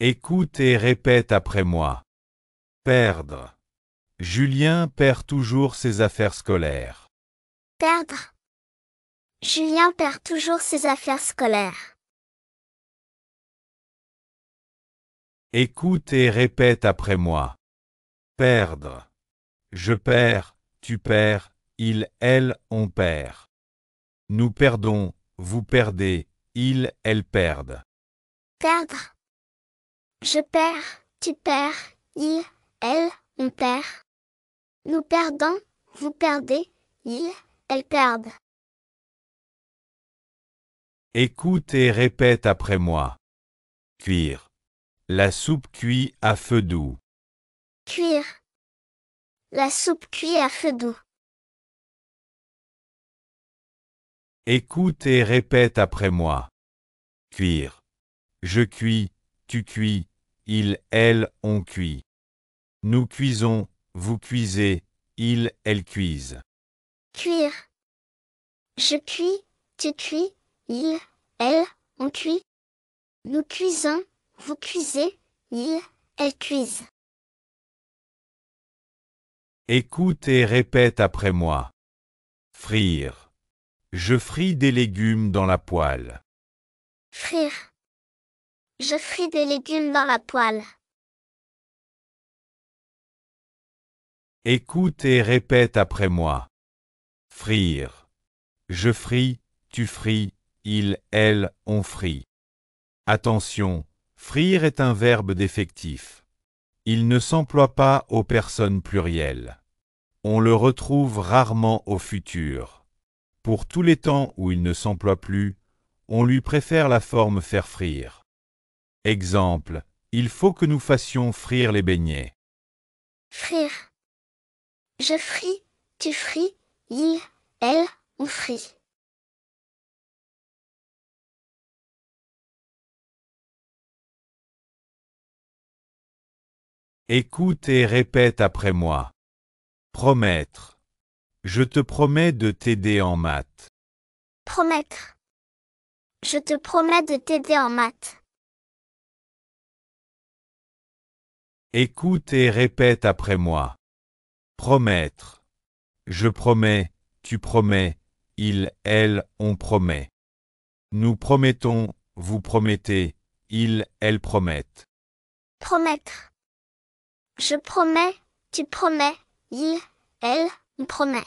Écoute et répète après moi. Perdre. Julien perd toujours ses affaires scolaires. Perdre. Julien perd toujours ses affaires scolaires. Écoute et répète après moi. Perdre. Je perds, tu perds, il, elle, on perd. Nous perdons, vous perdez, il, elles perdent. Perdre. Je perds, tu perds, il, elle, on perd. Nous perdons, vous perdez, il, elles perdent. Écoute et répète après moi. Cuire. La soupe cuit à feu doux. Cuire. La soupe cuit à feu doux. Écoute et répète après moi. Cuire. Je cuis, tu cuis, il, elle, on cuit. Nous cuisons, vous cuisez, il, elles cuisent. Cuire. Je cuis, tu cuis, il, elle, on cuit. Nous cuisons, vous cuisez, il, elles cuisent. Écoute et répète après moi. Frire. Je fris des légumes dans la poêle. Frire. Je fris des légumes dans la poêle. Écoute et répète après moi. Frire. Je fris, tu fris, il, elle, on frit. Attention, frire est un verbe défectif. Il ne s'emploie pas aux personnes plurielles. On le retrouve rarement au futur. Pour tous les temps où il ne s'emploie plus, on lui préfère la forme faire frire. Exemple, il faut que nous fassions frire les beignets. Frire. Je fris, tu fris, il, elle, on frit. Écoute et répète après moi. Promettre. Je te promets de t'aider en maths. Promettre. Je te promets de t'aider en maths. Écoute et répète après moi. Promettre. Je promets, tu promets, il, elle, on promet. Nous promettons, vous promettez, ils, elles promettent. Promettre. Je promets, tu promets, il, elle, on promet.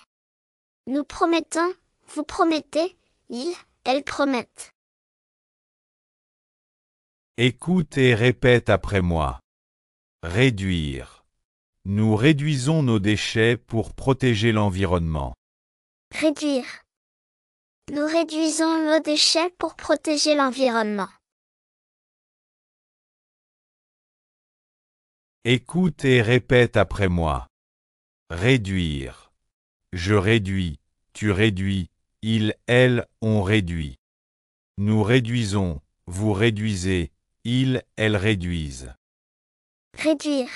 Nous promettons, vous promettez, il, elles promettent. Écoute et répète après moi. Réduire. Nous réduisons nos déchets pour protéger l'environnement. Réduire. Nous réduisons nos déchets pour protéger l'environnement. Écoute et répète après moi. Réduire. Je réduis, tu réduis, il, elle, on réduit. Nous réduisons, vous réduisez, ils, elles réduisent. Réduire.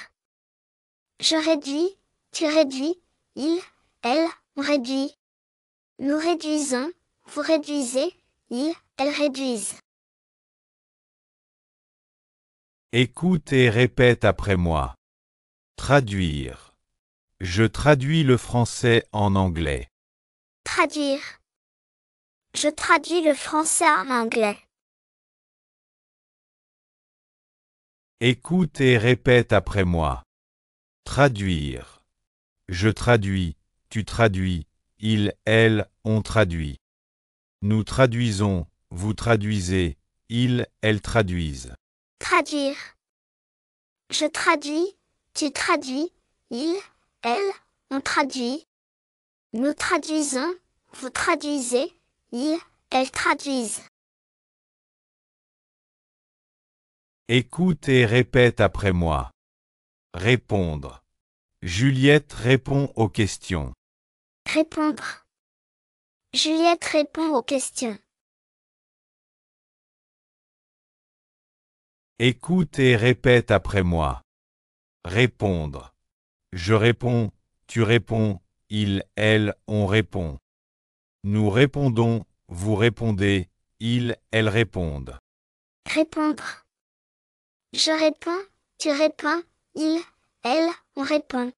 Je réduis, tu réduis, il, elle, on réduit. Nous réduisons, vous réduisez, ils, elles réduisent. Écoute et répète après moi. Traduire. Je traduis le français en anglais. Traduire. Je traduis le français en anglais. Écoute et répète après moi. Traduire. Je traduis, tu traduis, il, elle, on traduit. Nous traduisons, vous traduisez, ils, elles traduisent. Traduire. Je traduis, tu traduis, il, elle, on traduit. Nous traduisons, vous traduisez, ils, elles traduisent. Écoute et répète après moi. Répondre. Juliette répond aux questions. Répondre. Juliette répond aux questions. Écoute et répète après moi. Répondre. Je réponds, tu réponds, il, elle, on répond. Nous répondons, vous répondez, ils, elles répondent. Répondre. Je réponds, tu réponds, il, elle, on répond.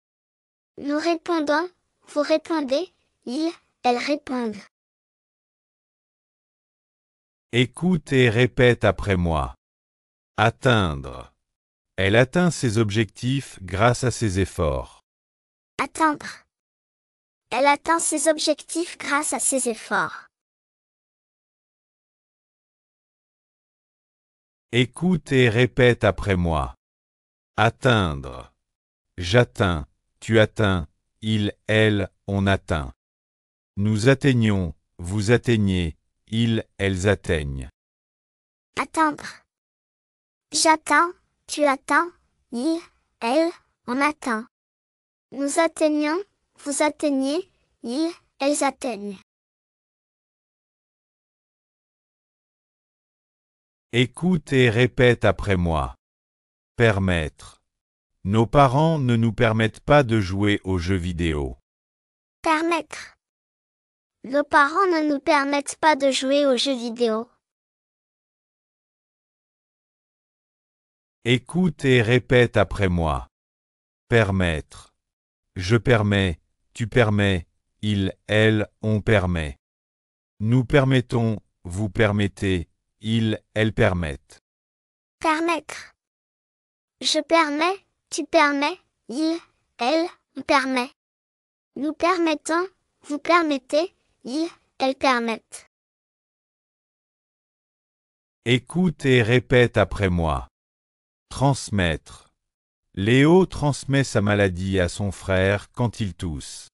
Nous répondons, vous répondez, il, elles répondent. Écoute et répète après moi. Atteindre. Elle atteint ses objectifs grâce à ses efforts. Atteindre. Elle atteint ses objectifs grâce à ses efforts. Écoute et répète après moi. Atteindre. J'atteins, tu atteins, il, elle, on atteint. Nous atteignons, vous atteignez, ils, elles atteignent. Atteindre. J'atteins, tu atteins, il, elle, on atteint. Nous atteignons, vous atteignez, ils, elles atteignent. Écoute et répète après moi. Permettre. Nos parents ne nous permettent pas de jouer aux jeux vidéo. Permettre. Nos parents ne nous permettent pas de jouer aux jeux vidéo. Écoute et répète après moi. Permettre. Je permets, tu permets, il, elle, on permet. Nous permettons, vous permettez, ils, elles permettent. Permettre. Je permets, tu permets, il, elle, on permet. Nous permettons, vous permettez, ils, elles permettent. Écoute et répète après moi. Transmettre. Léo transmet sa maladie à son frère quand il tousse.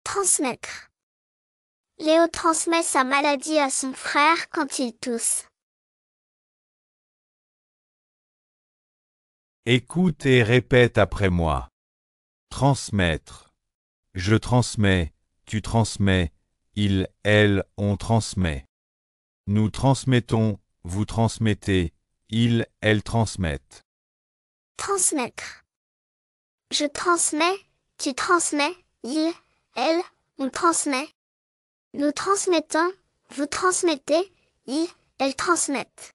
Transmettre. Léo transmet sa maladie à son frère quand il tousse. Écoute et répète après moi. Transmettre. Je transmets, tu transmets, il, elle, on transmet. Nous transmettons, vous transmettez, ils, elles transmettent. Transmettre. Je transmets, tu transmets, il, elle, on transmet. Nous transmettons, vous transmettez, ils, elles transmettent.